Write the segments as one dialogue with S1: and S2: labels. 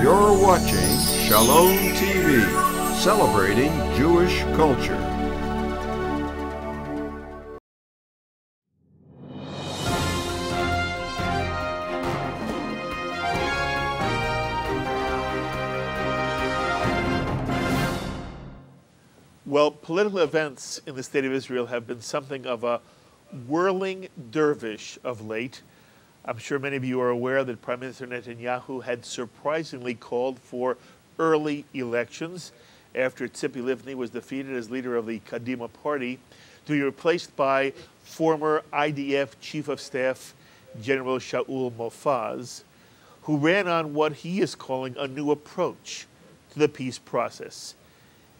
S1: You're watching Shalom TV, celebrating Jewish culture.
S2: Well, political events in the State of Israel have been something of a whirling dervish of late. I'm sure many of you are aware that Prime Minister Netanyahu had surprisingly called for early elections after Tzipi Livni was defeated as leader of the Kadima party to be replaced by former IDF Chief of Staff General Shaul Mofaz, who ran on what he is calling a new approach to the peace process.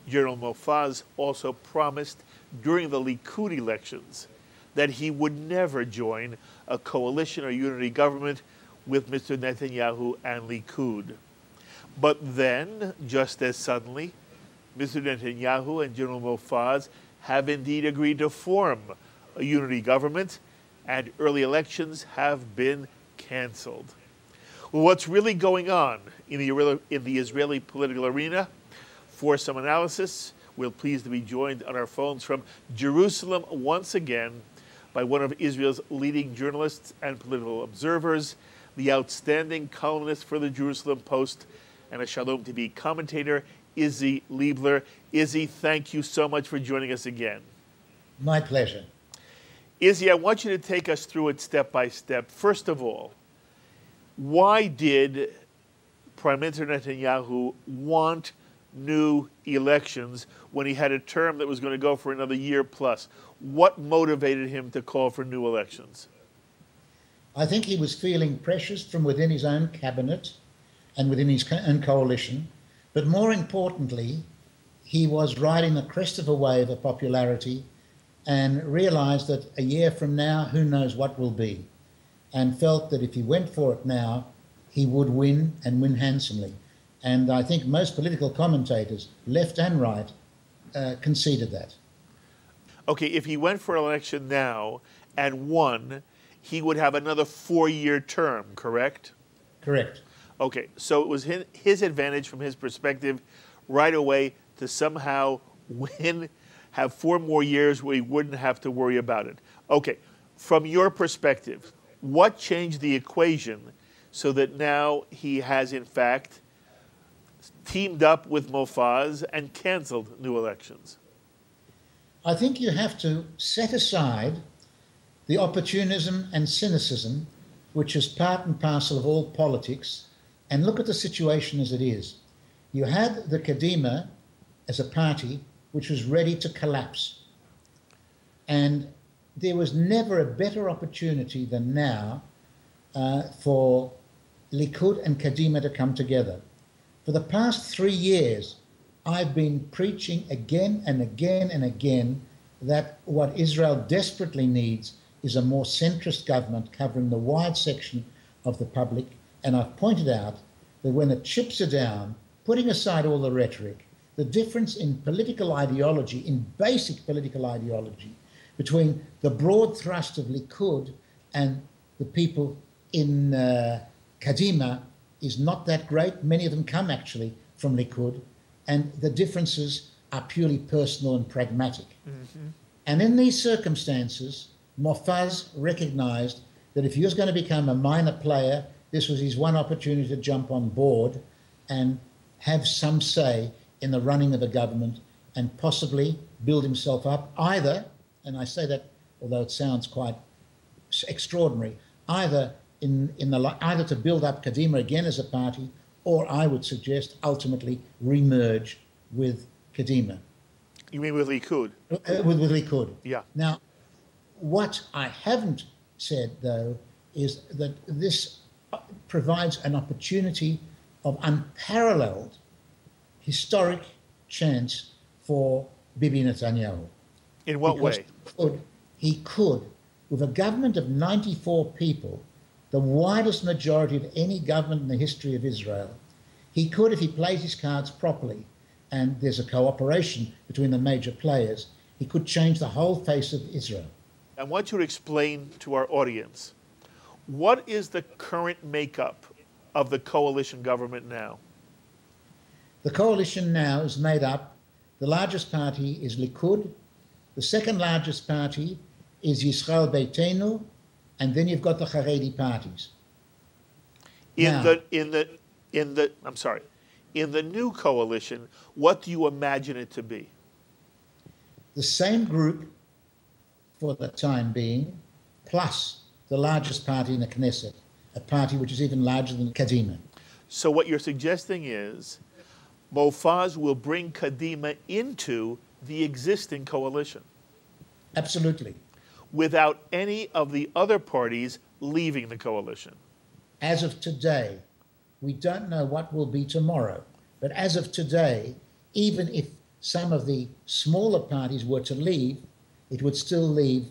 S2: General Mofaz also promised during the Likud elections that he would never join a coalition or unity government with Mr. Netanyahu and Likud. But then, just as suddenly, Mr. Netanyahu and General Mofaz have indeed agreed to form a unity government, and early elections have been canceled. Well, what's really going on in the Israeli political arena? For some analysis, we're pleased to be joined on our phones from Jerusalem once again by one of Israel's leading journalists and political observers, the outstanding columnist for the Jerusalem Post and a Shalom TV commentator, Isi Leibler. Isi, thank you so much for joining us again.
S3: My pleasure.
S2: Isi, I want you to take us through it step by step. First of all, why did Prime Minister Netanyahu want new elections when he had a term that was going to go for another year plus? What motivated him to call for new elections?
S3: I think he was feeling pressures from within his own cabinet and within his own coalition. But more importantly, he was riding the crest of a wave of popularity and realized that a year from now, who knows what will be, and felt that if he went for it now, he would win and win handsomely. And I think most political commentators, left and right, conceded that.
S2: Okay, if he went for election now and won, he would have another 4-year term, correct?
S3: Correct.
S2: Okay, so it was his advantage from his perspective right away to somehow win, have 4 more years where he wouldn't have to worry about it. Okay, from your perspective, what changed the equation so that now he has, in fact, teamed up with Mofaz and canceled new elections?
S3: I think you have to set aside the opportunism and cynicism, which is part and parcel of all politics, and look at the situation as it is. You had the Kadima as a party which was ready to collapse. And there was never a better opportunity than now for Likud and Kadima to come together. For the past 3 years, I've been preaching again and again and again that what Israel desperately needs is a more centrist government covering the wide section of the public. And I've pointed out that when the chips are down, putting aside all the rhetoric, the difference in political ideology, in basic political ideology, between the broad thrust of Likud and the people in Kadima is not that great. Many of them come actually from Likud, and the differences are purely personal and pragmatic. Mm-hmm. And in these circumstances, Mofaz recognized that if he was going to become a minor player, this was his one opportunity to jump on board and have some say in the running of a government and possibly build himself up either, and I say that although it sounds quite extraordinary, either either to build up Kadima again as a party, or I would suggest ultimately re-merge with Kadima.
S2: You mean with Likud?
S3: With Likud.
S2: Yeah.
S3: Now, what I haven't said, though, is that this provides an opportunity of unparalleled historic chance for Bibi Netanyahu.
S2: In what way?
S3: He could, with a government of 94 people, the widest majority of any government in the history of Israel, he could, if he plays his cards properly, and there's a cooperation between the major players, he could change the whole face of Israel.
S2: I want you to explain to our audience, what is the current makeup of the coalition government now?
S3: The coalition now is made up, the largest party is Likud, the second largest party is Yisrael Beitenu, and then you've got the Haredi parties.
S2: In the new coalition, what do you imagine it to be?
S3: The same group for the time being, plus the largest party in the Knesset, a party which is even larger than Kadima.
S2: So what you're suggesting is Mofaz will bring Kadima into the existing coalition.
S3: Absolutely.
S2: Without any of the other parties leaving the coalition.
S3: As of today, we don't know what will be tomorrow, but as of today, even if some of the smaller parties were to leave, it would still leave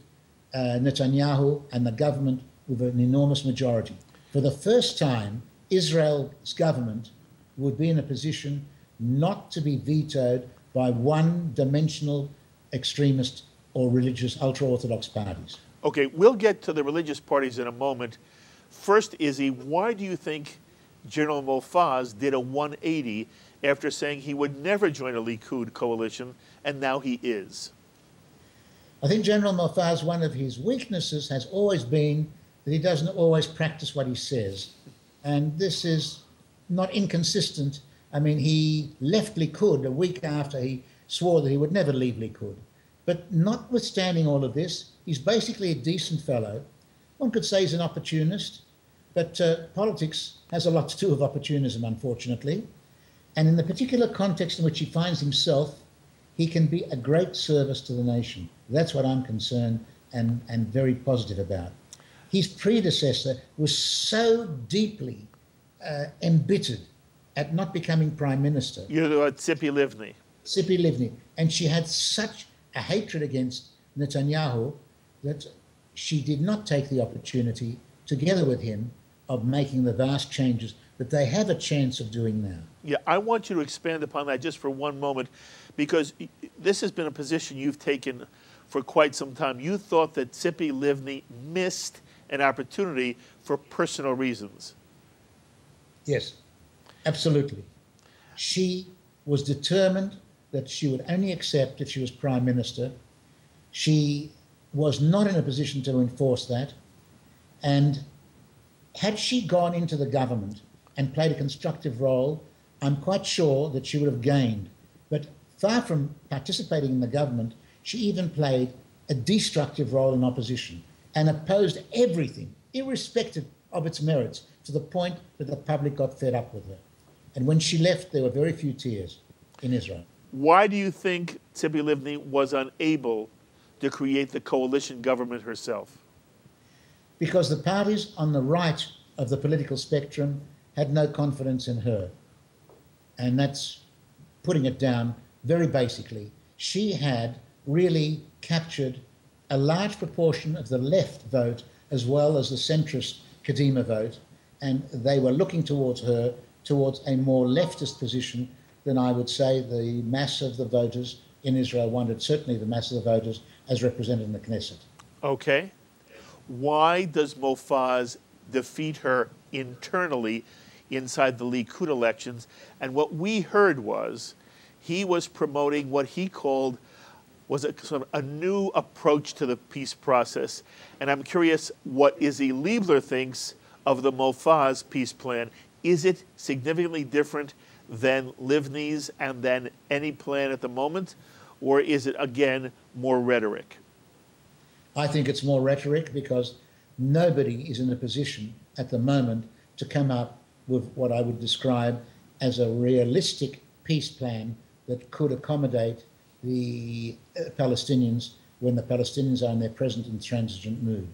S3: Netanyahu and the government with an enormous majority. For the first time, Israel's government would be in a position not to be vetoed by one-dimensional extremist or religious ultra-Orthodox parties.
S2: Okay, we'll get to the religious parties in a moment. First, Isi, why do you think General Mofaz did a 180 after saying he would never join a Likud coalition, and now he is?
S3: I think General Mofaz, one of his weaknesses has always been that he doesn't always practice what he says. And this is not inconsistent. I mean, he left Likud a week after he swore that he would never leave Likud. But notwithstanding all of this, he's basically a decent fellow. One could say he's an opportunist, but politics has a lot to do with opportunism, unfortunately. And in the particular context in which he finds himself, he can be a great service to the nation. That's what I'm concerned and very positive about. His predecessor was so deeply embittered at not becoming prime minister.
S2: You're Tzipi Livni.
S3: Tzipi Livni. And she had such a hatred against Netanyahu that she did not take the opportunity, together with him, of making the vast changes that they have a chance of doing now.
S2: Yeah, I want you to expand upon that just for one moment, because this has been a position you've taken for quite some time. You thought that Tzipi Livni missed an opportunity for personal reasons.
S3: Yes, absolutely. She was determined that she would only accept if she was prime minister. She was not in a position to enforce that. And had she gone into the government and played a constructive role, I'm quite sure that she would have gained. But far from participating in the government, she even played a destructive role in opposition and opposed everything, irrespective of its merits, to the point that the public got fed up with her. And when she left, there were very few tears in Israel.
S2: Why do you think Tzipi Livni was unable to create the coalition government herself?
S3: Because the parties on the right of the political spectrum had no confidence in her. And that's putting it down very basically. She had really captured a large proportion of the left vote as well as the centrist Kadima vote, and they were looking towards her, towards a more leftist position than I would say the mass of the voters in Israel wanted, certainly the mass of the voters as represented in the Knesset.
S2: Okay. Why does Mofaz defeat her internally inside the Likud elections? And what we heard was he was promoting what he called was a sort of a new approach to the peace process. And I'm curious what Isi Leibler thinks of the Mofaz peace plan. Is it significantly different than Livni's and than any plan at the moment? Or is it, again, more rhetoric?
S3: I think it's more rhetoric because nobody is in a position at the moment to come up with what I would describe as a realistic peace plan that could accommodate the Palestinians when the Palestinians are in their present intransigent mood.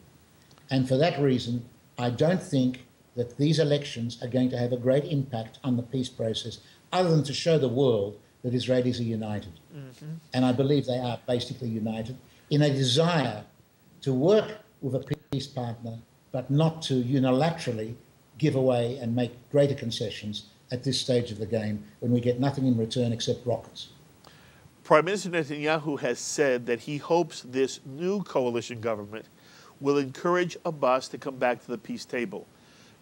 S3: And for that reason, I don't think that these elections are going to have a great impact on the peace process, other than to show the world that Israelis are united. Mm-hmm. And I believe they are basically united in a desire to work with a peace partner, but not to unilaterally give away and make greater concessions at this stage of the game when we get nothing in return except rockets.
S2: Prime Minister Netanyahu has said that he hopes this new coalition government will encourage Abbas to come back to the peace table.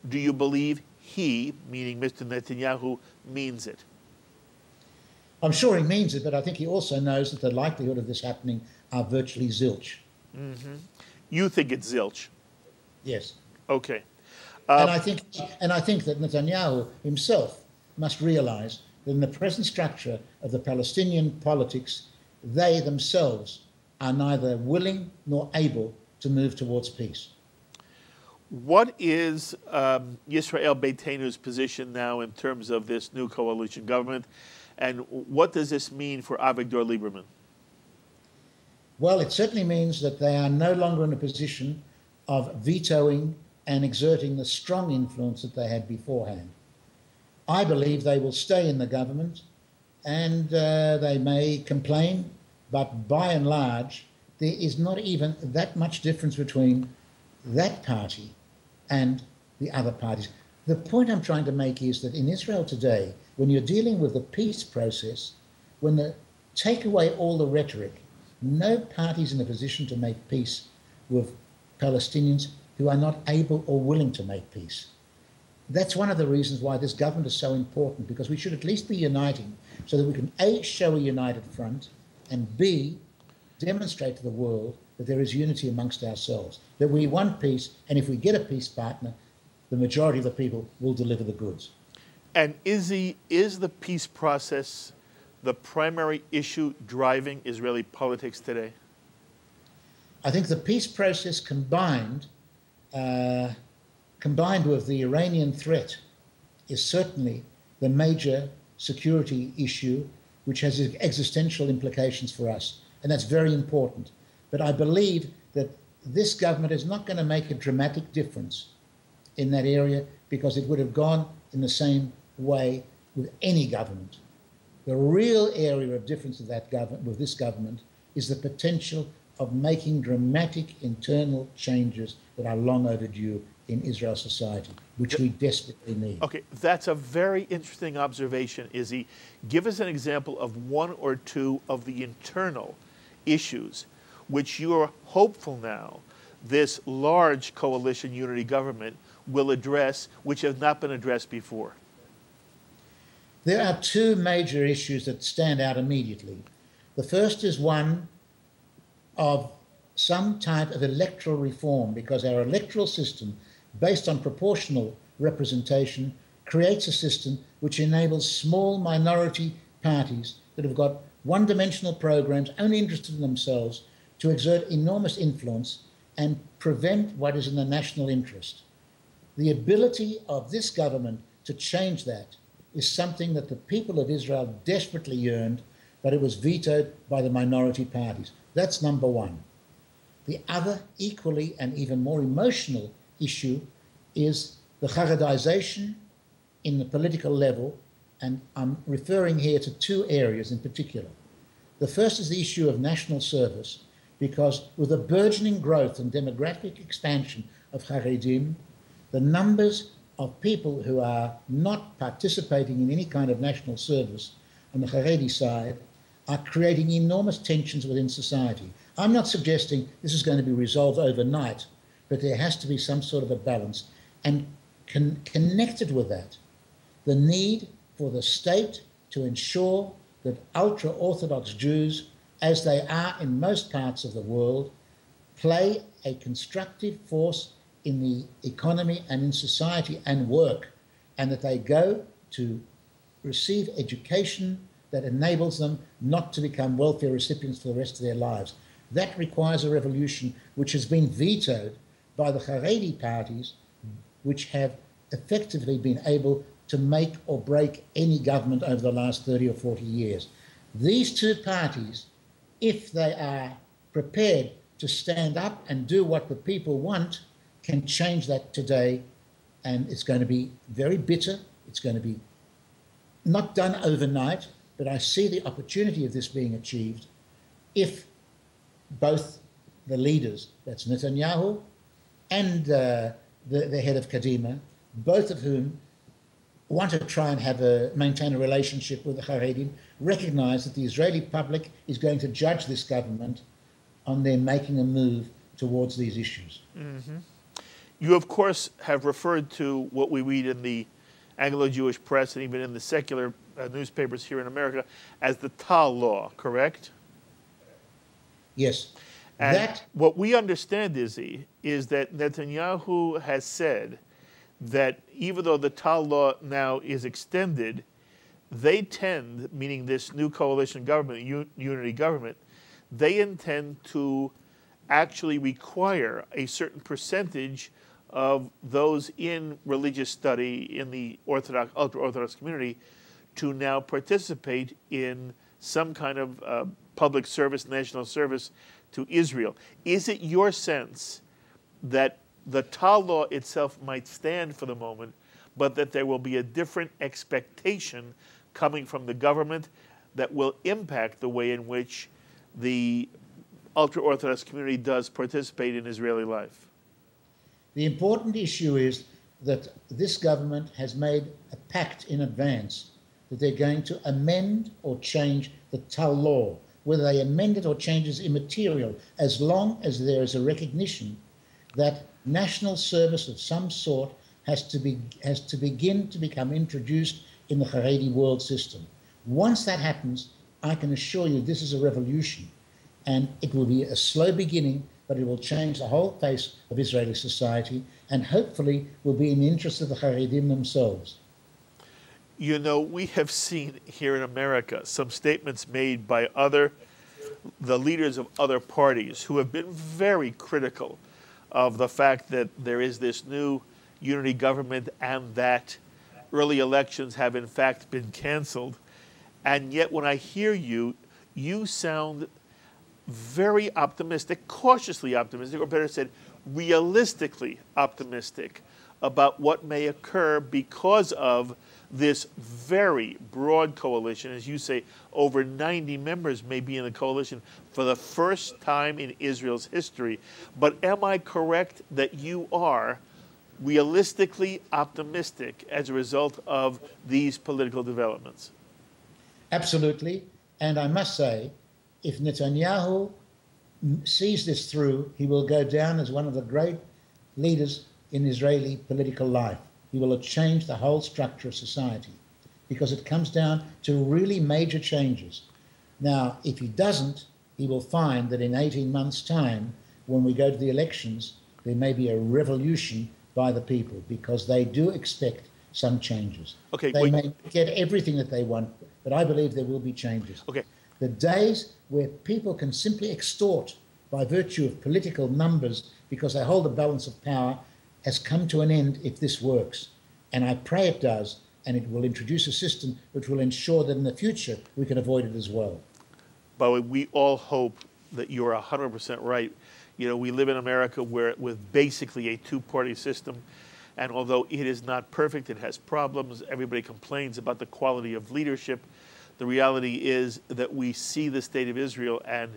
S2: Do you believe he, meaning Mr. Netanyahu, means it?
S3: I'm sure he means it, but I think he also knows that the likelihood of this happening are virtually zilch.
S2: You think it's zilch?
S3: Yes.
S2: Okay.
S3: And I think that Netanyahu himself must realize that in the present structure of the Palestinian politics, they themselves are neither willing nor able to move towards peace.
S2: What is Yisrael Beiteinu's position now in terms of this new coalition government, and what does this mean for Avigdor Lieberman?
S3: Well, it certainly means that they are no longer in a position of vetoing and exerting the strong influence that they had beforehand. I believe they will stay in the government, and they may complain, but by and large, there is not even that much difference between that party and the other parties. The point I'm trying to make is that in Israel today, when you're dealing with the peace process, when they take away all the rhetoric, no party's in a position to make peace with Palestinians who are not able or willing to make peace. That's one of the reasons why this government is so important, because we should at least be uniting so that we can A, show a united front, and B, demonstrate to the world that there is unity amongst ourselves, that we want peace, and if we get a peace partner, the majority of the people will deliver the goods.
S2: And is the peace process the primary issue driving Israeli politics today?
S3: I think the peace process combined with the Iranian threat is certainly the major security issue which has existential implications for us, and that's very important. But I believe that this government is not going to make a dramatic difference in that area, because it would have gone in the same way with any government. The real area of difference of that government, with this government, is the potential of making dramatic internal changes that are long overdue in Israel society, which we desperately need.
S2: Okay, that's a very interesting observation, Izzy. Give us an example of one or two of the internal issues which you're hopeful now this large coalition unity government will address, which have not been addressed before.
S3: There are two major issues that stand out immediately. The first is one of some type of electoral reform, because our electoral system, based on proportional representation, creates a system which enables small minority parties that have got one-dimensional programs, only interested in themselves, to exert enormous influence and prevent what is in the national interest. The ability of this government to change that is something that the people of Israel desperately yearned, but it was vetoed by the minority parties. That's number one. The other, equally and even more emotional issue, is the Haredization in the political level, and I'm referring here to two areas in particular. The first is the issue of national service, because with the burgeoning growth and demographic expansion of Haredim, the numbers of people who are not participating in any kind of national service on the Haredi side are creating enormous tensions within society. I'm not suggesting this is going to be resolved overnight, but there has to be some sort of a balance. And connected with that, the need for the state to ensure that ultra-Orthodox Jews, as they are in most parts of the world, play a constructive force in the economy and in society and work, and that they go to receive education that enables them not to become welfare recipients for the rest of their lives. That requires a revolution which has been vetoed by the Haredi parties, which have effectively been able to make or break any government over the last 30 or 40 years. These two parties, if they are prepared to stand up and do what the people want, can change that today, and it's going to be very bitter. It's going to be not done overnight, but I see the opportunity of this being achieved if both the leaders, that's Netanyahu and the head of Kadima, both of whom want to try and maintain a relationship with the Haredim, recognize that the Israeli public is going to judge this government on their making a move towards these issues.
S2: Mm-hmm. You, of course, have referred to what we read in the Anglo-Jewish press and even in the secular newspapers here in America as the Tal Law, correct?
S3: Yes.
S2: And what we understand, Izzy, is that Netanyahu has said that even though the Tal Law now is extended, they tend, meaning this new coalition government, unity government, they intend to actually require a certain percentage of those in religious study in the Orthodox, ultra-Orthodox community to now participate in some kind of public service, national service to Israel. Is it your sense that the Tal Law itself might stand for the moment, but that there will be a different expectation coming from the government that will impact the way in which the ultra-Orthodox community does participate in Israeli life?
S3: The important issue is that this government has made a pact in advance that they're going to amend or change the Tal Law. Whether they amend it or change is immaterial, as long as there is a recognition that national service of some sort has to begin to become introduced in the Haredi world system. Once that happens, I can assure you this is a revolution, and it will be a slow beginning, but it will change the whole face of Israeli society, and hopefully will be in the interest of the Haredim themselves.
S2: You know, we have seen here in America some statements made by the leaders of other parties who have been very critical of the fact that there is this new unity government and that early elections have in fact been canceled. And yet when I hear you, you sound very optimistic, cautiously optimistic, or better said, realistically optimistic about what may occur because of this very broad coalition. As you say, over 90 members may be in the coalition for the first time in Israel's history. But am I correct that you are realistically optimistic as a result of these political developments?
S3: Absolutely. And I must say, if Netanyahu sees this through, he will go down as one of the great leaders in Israeli political life. He will have changed the whole structure of society because it comes down to really major changes. Now, if he doesn't, he will find that in 18 months' time, when we go to the elections, there may be a revolution by the people because they do expect some changes.
S2: Okay,
S3: they may get everything that they want, but I believe there will be changes.
S2: Okay.
S3: The days where people can simply extort by virtue of political numbers because they hold the balance of power has come to an end if this works. And I pray it does, and it will introduce a system which will ensure that in the future we can avoid it as well.
S2: But we all hope that you're 100% right. You know, we live in America with basically a two-party system, and although it is not perfect, it has problems. Everybody complains about the quality of leadership. The reality is that we see the state of Israel, and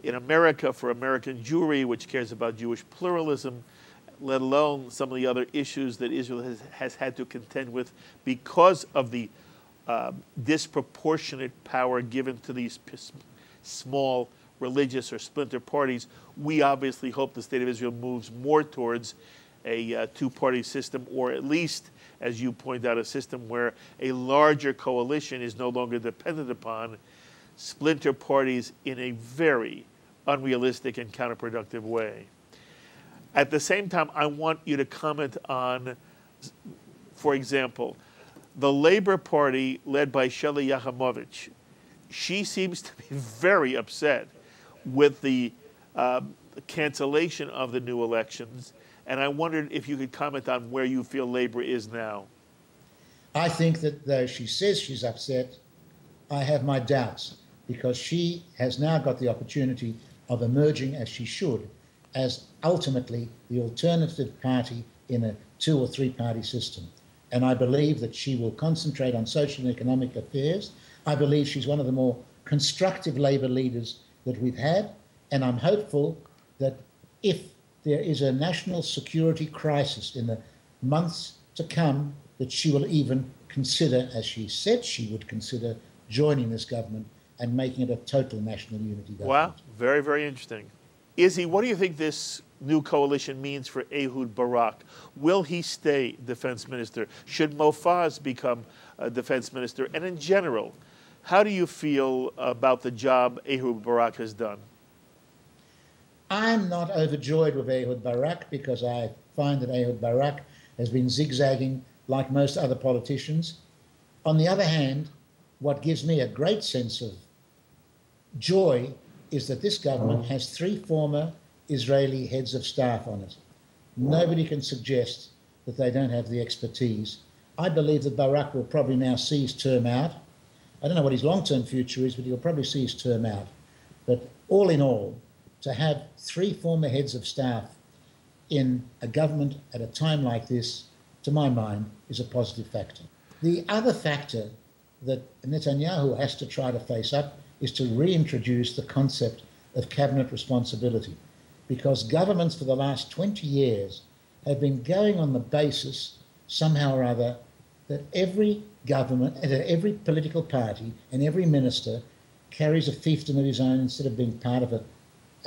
S2: in America, for American Jewry, which cares about Jewish pluralism, let alone some of the other issues that Israel has had to contend with because of the disproportionate power given to these small religious or splinter parties, we obviously hope the state of Israel moves more towards a two-party system, or at least, as you point out, a system where a larger coalition is no longer dependent upon splinter parties in a very unrealistic and counterproductive way. At the same time, I want you to comment on, for example, the Labor Party led by Shelley Yachamovich. She seems to be very upset with the cancellation of the new elections, and I wondered if you could comment on where you feel Labor is now.
S3: I think that though she says she's upset, I have my doubts, because she has now got the opportunity of emerging, as she should, as ultimately the alternative party in a two- or three-party system. And I believe that she will concentrate on social and economic affairs. I believe she's one of the more constructive Labour leaders that we've had, and I'm hopeful that if there is a national security crisis in the months to come, that she will even consider, as she said she would consider, joining this government and making it a total national unity government.
S2: Wow, very, very interesting. Izzy, what do you think this new coalition means for Ehud Barak. Will he stay defense minister? Should Mofaz become defense minister? And in general, how do you feel about the job Ehud Barak has done?
S3: I'm not overjoyed with Ehud Barak because I find that Ehud Barak has been zigzagging like most other politicians. On the other hand, what gives me a great sense of joy is that this government has 3 former Israeli heads of staff on it. Nobody can suggest that they don't have the expertise. I believe that Barak will probably now see his term out. I don't know what his long-term future is, but he'll probably see his term out. But all in all, to have 3 former heads of staff in a government at a time like this, to my mind, is a positive factor. The other factor that Netanyahu has to try to face up is to reintroduce the concept of cabinet responsibility, because governments for the last 20 years have been going on the basis, somehow or other, that every government, every political party and every minister carries a fiefdom of his own instead of being part of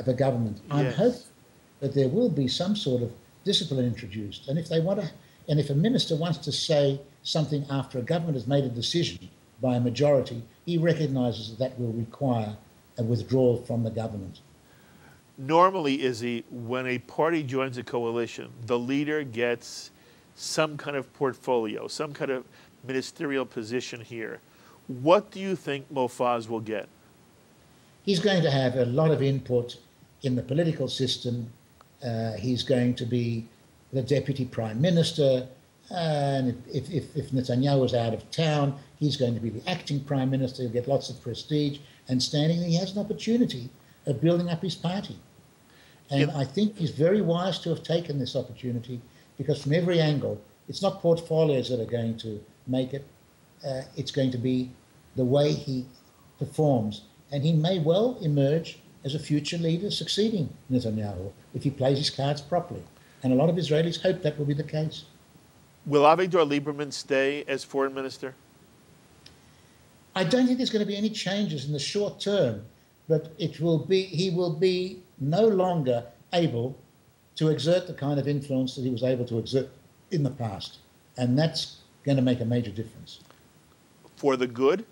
S3: a government. Yes. I'm hopeful that there will be some sort of discipline introduced, and if a minister wants to say something after a government has made a decision by a majority, he recognises that will require a withdrawal from the government.
S2: Normally, Isi, when a party joins a coalition, the leader gets some kind of portfolio, some kind of ministerial position here. What do you think Mofaz will get?
S3: He's going to have a lot of input in the political system. He's going to be the deputy prime minister. And if Netanyahu is out of town, he's going to be the acting prime minister. He'll get lots of prestige and standing. He has an opportunity of building up his party. And I think he's very wise to have taken this opportunity, because from every angle, it's not portfolios that are going to make it. It's going to be the way he performs. And he may well emerge as a future leader succeeding Netanyahu if he plays his cards properly. And a lot of Israelis hope that will be the case.
S2: Will Avigdor Lieberman stay as foreign minister?
S3: I don't think there's going to be any changes in the short term, but he will be no longer able to exert the kind of influence that he was able to exert in the past. And that's going to make a major difference.
S2: For the good?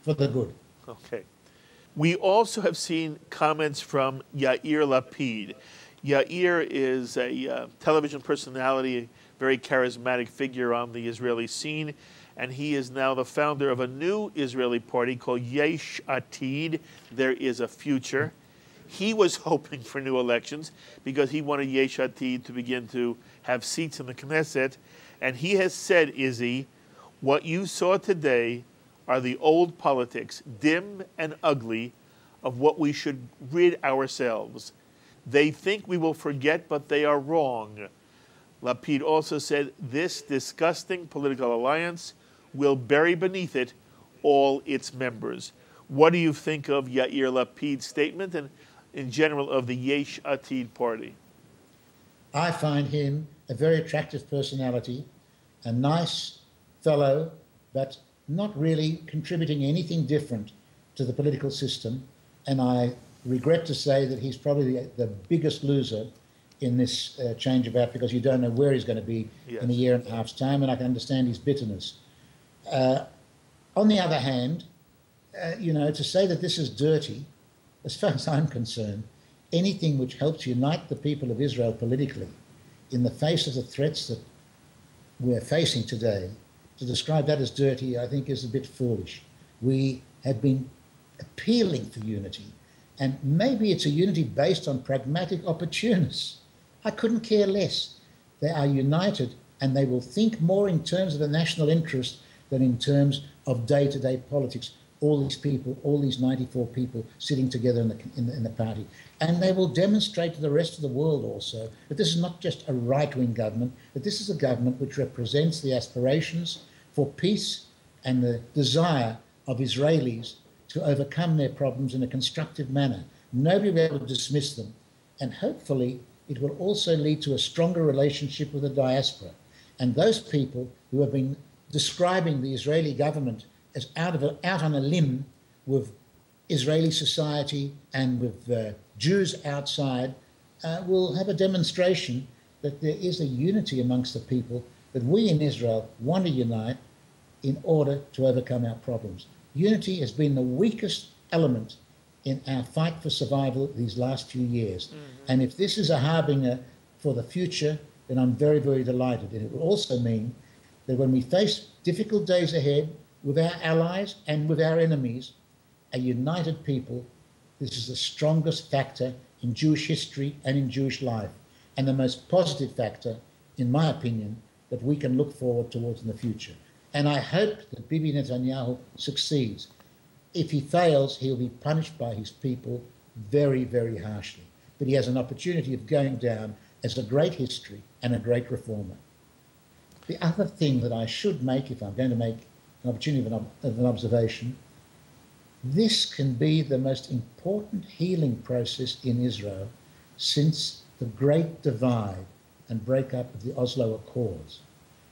S3: For the good.
S2: Okay. We also have seen comments from Yair Lapid. Yair is a television personality, very charismatic figure on the Israeli scene, and he is now the founder of a new Israeli party called Yesh Atid. There is a future. He was hoping for new elections because he wanted Yesh Atid to begin to have seats in the Knesset, and he has said, Isi, what you saw today are the old politics, dim and ugly, of what we should rid ourselves. They think we will forget, but they are wrong. Lapid also said, this disgusting political alliance will bury beneath it all its members. What do you think of Yair Lapid's statement and in general of the Yesh Atid party?
S3: I find him a very attractive personality, a nice fellow, but not really contributing anything different to the political system. And I regret to say that he's probably the biggest loser in this change about, because you don't know where he's going to be in a year and a half's time, and I can understand his bitterness. On the other hand, to say that this is dirty, as far as I'm concerned, anything which helps unite the people of Israel politically in the face of the threats that we're facing today, to describe that as dirty, I think is a bit foolish. We have been appealing for unity, and maybe it's a unity based on pragmatic opportunists. I couldn't care less. They are united, and they will think more in terms of the national interest than in terms of day-to-day politics. All these people, all these 94 people sitting together in the party. And they will demonstrate to the rest of the world also that this is not just a right-wing government, that this is a government which represents the aspirations for peace and the desire of Israelis to overcome their problems in a constructive manner. Nobody will be able to dismiss them. And hopefully it will also lead to a stronger relationship with the diaspora. And those people who have been describing the Israeli government as out on a limb with Israeli society and with Jews outside, will have a demonstration that there is a unity amongst the people, that we in Israel want to unite in order to overcome our problems. Unity has been the weakest element in our fight for survival these last few years. And if this is a harbinger for the future, then I'm very, very delighted. And it will also mean that when we face difficult days ahead with our allies and with our enemies, a united people, this is the strongest factor in Jewish history and in Jewish life, and the most positive factor, in my opinion, that we can look forward towards in the future. And I hope that Bibi Netanyahu succeeds. If he fails, he'll be punished by his people very, very harshly. But he has an opportunity of going down as a great history and a great reformer. The other thing that I should make, if I'm going to make an opportunity of an observation, this can be the most important healing process in Israel since the great divide and breakup of the Oslo Accords.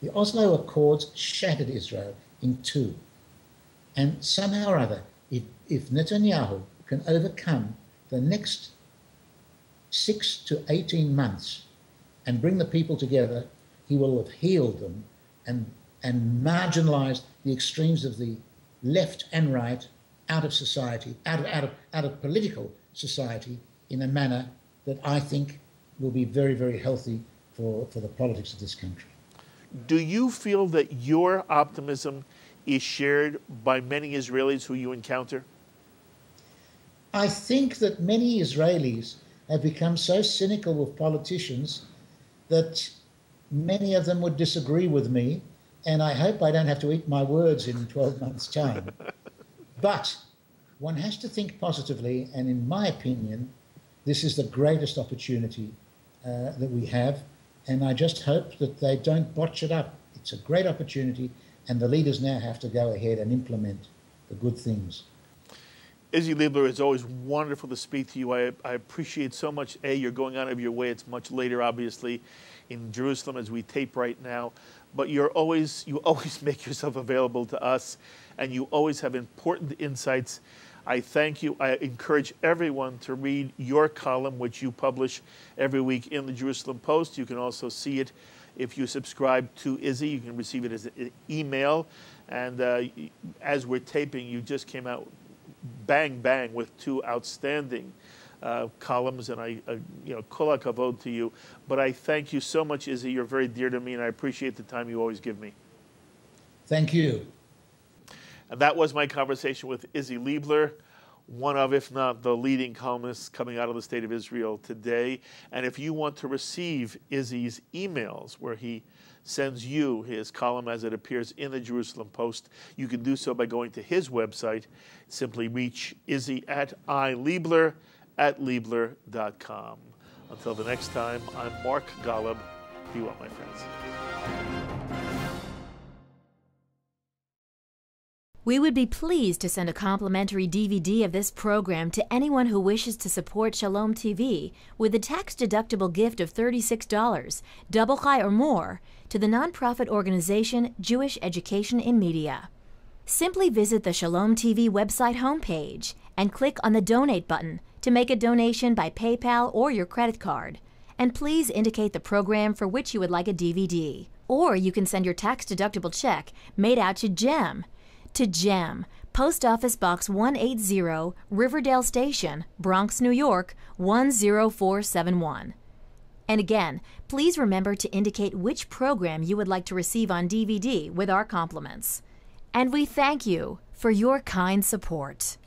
S3: The Oslo Accords shattered Israel in two. And somehow or other, if Netanyahu can overcome the next 6 to 18 months and bring the people together, he will have healed them and marginalized the extremes of the left and right out of society, out of political society, in a manner that I think will be very, very healthy for the politics of this country.
S2: Do you feel that your optimism is shared by many Israelis who you encounter?
S3: I think that many Israelis have become so cynical with politicians that many of them would disagree with me, and I hope I don't have to eat my words in 12 months' time. But one has to think positively, and in my opinion, this is the greatest opportunity that we have, and I just hope that they don't botch it up. It's a great opportunity, and the leaders now have to go ahead and implement the good things.
S2: Isi Leibler, it's always wonderful to speak to you. I appreciate so much, you're going out of your way. It's much later, obviously, in Jerusalem as we tape right now. But you always make yourself available to us, and you always have important insights. I thank you. I encourage everyone to read your column, which you publish every week in the Jerusalem Post. You can also see it if you subscribe to Isi. You can receive it as an email. And as we're taping, you just came out bang, bang with two outstanding columns, and kol hakavod to you. But I thank you so much, Isi. You're very dear to me, and I appreciate the time you always give me.
S3: Thank you.
S2: And that was my conversation with Isi Leibler, one of, if not the leading columnists coming out of the state of Israel today. And if you want to receive Isi's emails, where he sends you his column as it appears in the Jerusalem Post, you can do so by going to his website. Simply reach Isi at ileibler@leibler.com. Until the next time, I'm Mark Golub. Be well, my friends.
S4: We would be pleased to send a complimentary DVD of this program to anyone who wishes to support Shalom TV with a tax-deductible gift of $36, double chai or more, to the nonprofit organization Jewish Education in Media. Simply visit the Shalom TV website homepage and click on the Donate button to make a donation by PayPal or your credit card. And please indicate the program for which you would like a DVD. Or you can send your tax-deductible check made out to GEM, Post Office Box 180, Riverdale Station, Bronx, New York, 10471. And again, please remember to indicate which program you would like to receive on DVD with our compliments. And we thank you for your kind support.